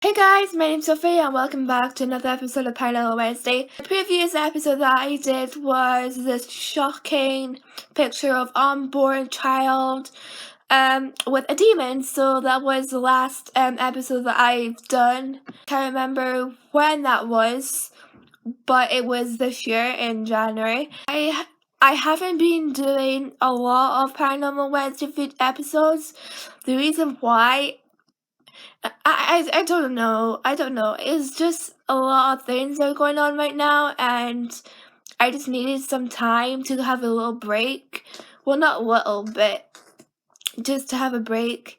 Hey guys, my name's Sophie and welcome back to another episode of Paranormal Wednesday. The previous episode that I did was this shocking picture of unborn child with a demon. So that was the last episode that I've done. Can't remember when that was, but it was this year in January. I haven't been doing a lot of Paranormal Wednesday episodes. The reason why I don't know. I don't know. It's just a lot of things that are going on right now, and I just needed some time to have a little break. Well, not a little bit, just to have a break.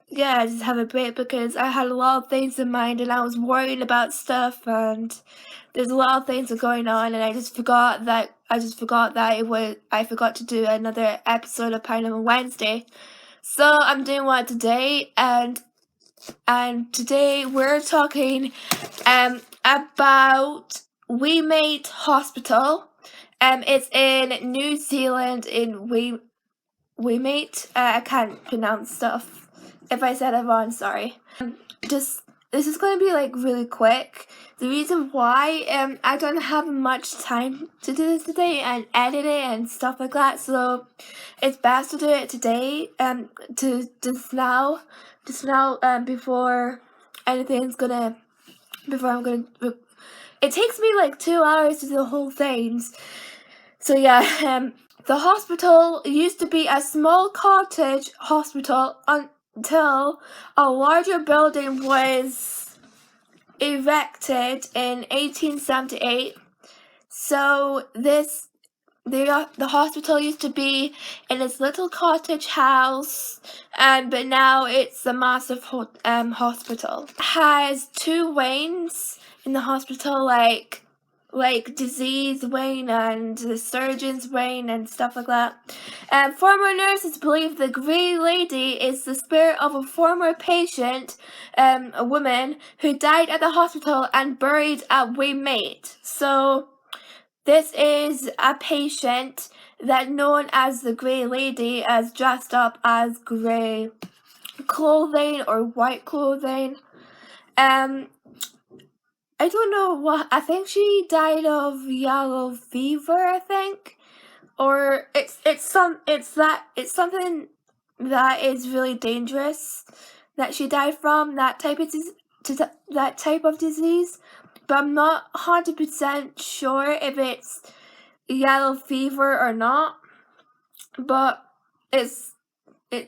Yeah, just have a break because I had a lot of things in mind, and I was worrying about stuff, and there's a lot of things that are going on, and I forgot that I forgot to do another episode of Paranormal Wednesday. So I'm doing one today, and today we're talking about Waimate Hospital. It's in New Zealand in Waimate. I can't pronounce stuff. If I said it wrong, sorry. This is going to be like really quick. The reason why I don't have much time to do this today and edit it and stuff like that, so it's best to do it today. Before I'm gonna. It takes me like 2 hours to do the whole thing. So yeah, the hospital used to be a small cottage hospital until a larger building was erected in 1878. So the hospital used to be in this little cottage house, but now it's a massive hospital. It has 2 wings in the hospital, like disease wing and the surgeon's wing and stuff like that. Former nurses believe the Grey Lady is the spirit of a former patient, a woman who died at the hospital and buried at Waimate. So this is a patient that known as the Grey Lady as dressed up as grey clothing or white clothing. I don't know what, I think she died of yellow fever, I think. Or it's something that is really dangerous that she died from, that type of disease. But I'm not 100% sure if it's yellow fever or not. But it's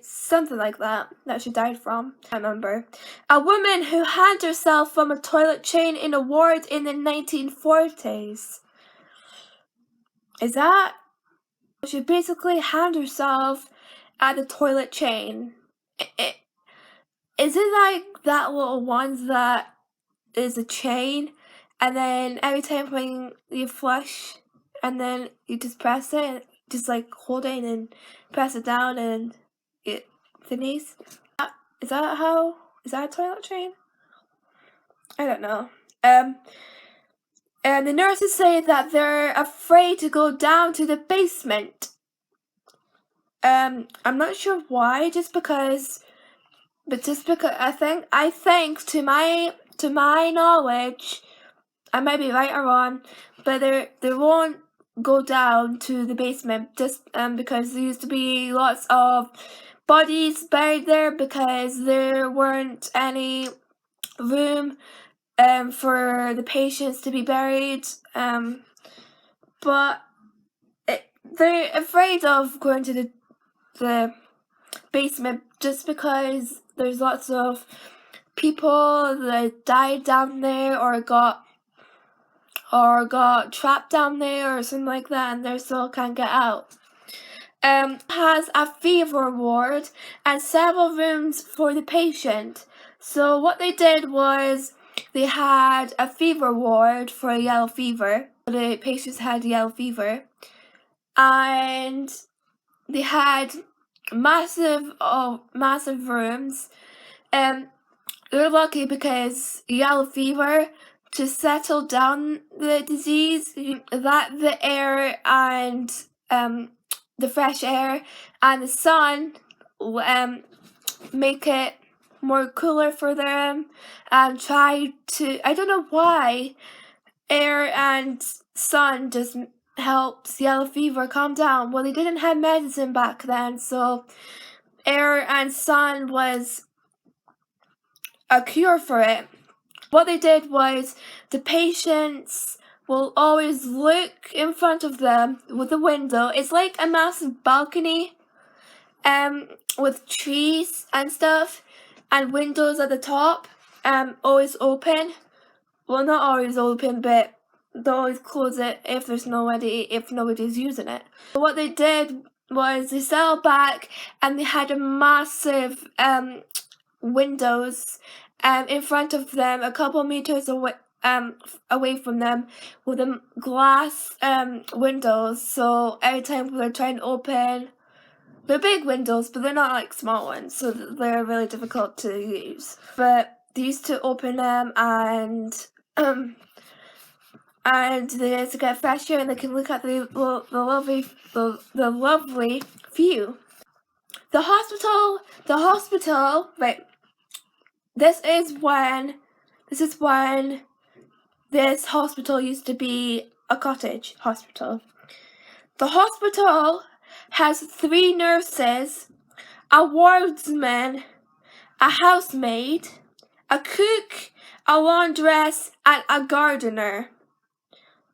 something like that she died from. I remember. A woman who hanged herself from a toilet chain in a ward in the 1940s. Is that? She basically hanged herself at the toilet chain. Is it like that little ones that is a chain, and then every time when you flush, and then you just press it, just like hold it and press it down and it finishes? Is that a toilet train? I don't know. And the nurses say that they're afraid to go down to the basement. I'm not sure why, just because I think to my knowledge, I might be right or wrong, but they won't go down to the basement just because there used to be lots of bodies buried there because there weren't any room for the patients to be buried, but they're afraid of going to the basement just because there's lots of people that died down there or got trapped down there or something like that, and they still can't get out. Has a fever ward and several rooms for the patient. So what they did was they had a fever ward for yellow fever. The patients had yellow fever, and they had massive rooms. They're lucky because yellow fever, to settle down the disease, that the air and the fresh air and the sun make it more cooler for them and try to, I don't know why, air and sun just helps yellow fever calm down. Well, they didn't have medicine back then, so air and sun was a cure for it. What they did was the patients will always look in front of them with a window. It's like a massive balcony with trees and stuff and windows at the top, always open. Well, not always open, but they always close it if nobody's using it. So what they did was they settled back and they had a massive windows in front of them, a couple meters away from them, with them glass windows. So every time they're trying to open, they're big windows, but they're not like small ones, so they're really difficult to use. But they used to open them and they used to get fresh air and they can look at the lovely view. The hospital, right. This is when this hospital used to be a cottage hospital. The hospital has 3 nurses, a wardsman, a housemaid, a cook, a laundress, and a gardener.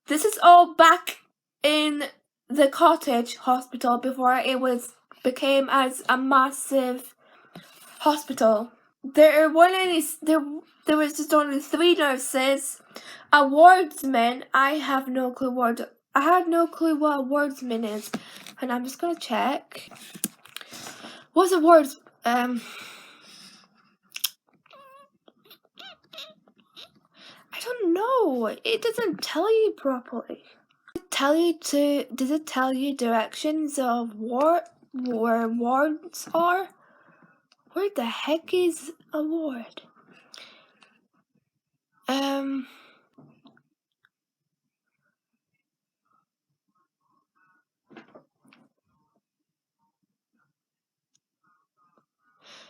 This is all back in the cottage hospital before it became as a massive hospital. There was just only 3 nurses, a wardsman. I had no clue what a wardsman is, and I'm just gonna check. What's a wards? I don't know. It doesn't tell you properly. Does it tell you directions of where wards are? Where the heck is a ward?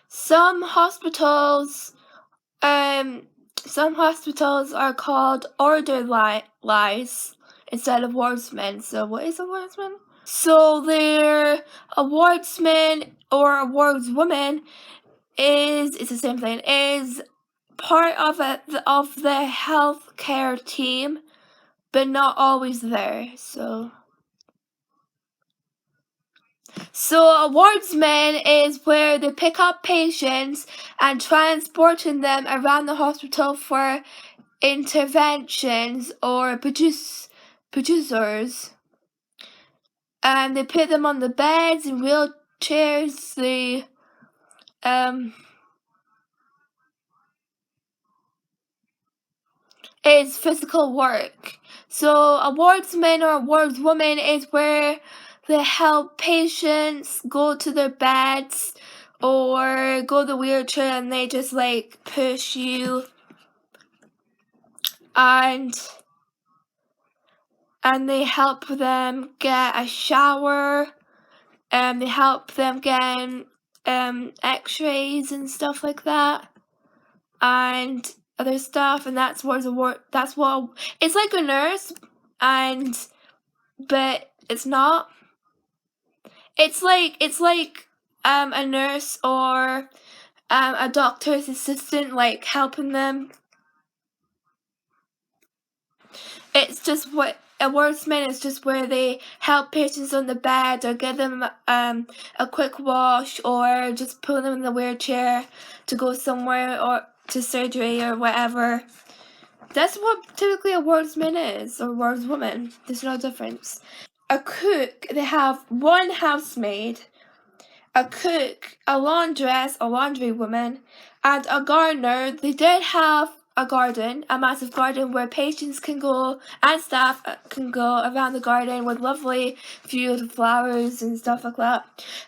Some hospitals are called orderlies instead of wardsmen. So what is a wardsman? So they're a wardsman or a wardswoman it's the same thing, is part of the healthcare team, but not always there. So a wardsman is where they pick up patients and transporting them around the hospital for interventions or producers. And they put them on the beds and wheelchairs. Is physical work. So a wardsman or a wardswoman is where they help patients go to their beds or go to the wheelchair and they just like push you and they help them get a shower and they help them get x-rays and stuff like that and other stuff, and that's what it's like a nurse, but it's not. It's like a nurse or a doctor's assistant, like helping them. It's just what a wardsman is, just where they help patients on the bed or give them a quick wash or just pull them in the wheelchair to go somewhere or to surgery or whatever. That's what typically a wardsman is, or wardswoman. There's no difference. A cook, they have 1 housemaid, a cook, a laundress, a laundry woman, and a gardener. They did have a garden, a massive garden where patients can go and staff can go around the garden with lovely views of flowers and stuff like that.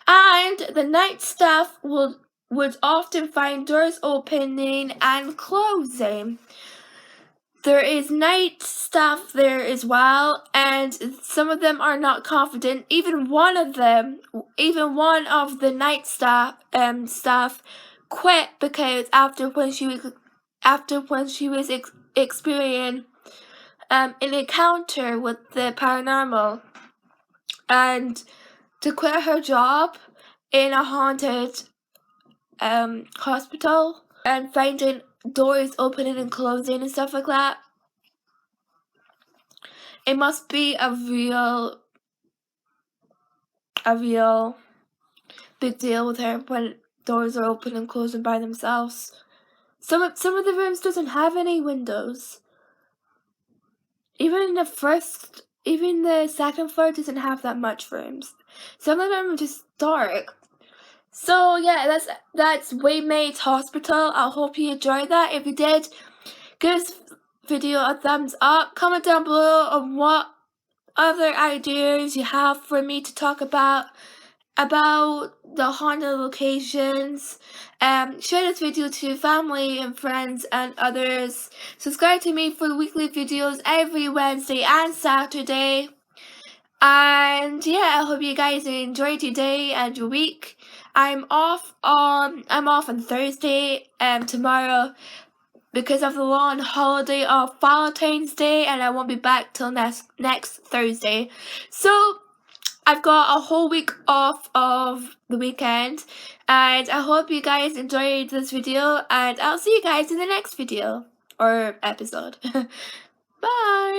And the night staff would often find doors opening and closing. There is night staff there as well, and some of them are not confident. Even one of the night staff quit because after when she was experiencing an encounter with the paranormal, and to quit her job in a haunted hospital and finding doors opening and closing and stuff like that. It must be a real big deal with her when doors are open and closing by themselves. Some of the rooms doesn't have any windows. Even the second floor doesn't have that much rooms. Some of them are just dark. So yeah, that's Waimate Hospital. I hope you enjoyed that. If you did, give this video a thumbs up. Comment down below on what other ideas you have for me to talk about the haunted locations. Share this video to family and friends and others. Subscribe to me for weekly videos every Wednesday and Saturday. And yeah, I hope you guys enjoyed your day and your week. I'm off on Thursday tomorrow because of the long holiday of Valentine's Day, and I won't be back till next Thursday. So I've got a whole week off of the weekend, and I hope you guys enjoyed this video, and I'll see you guys in the next video or episode. Bye!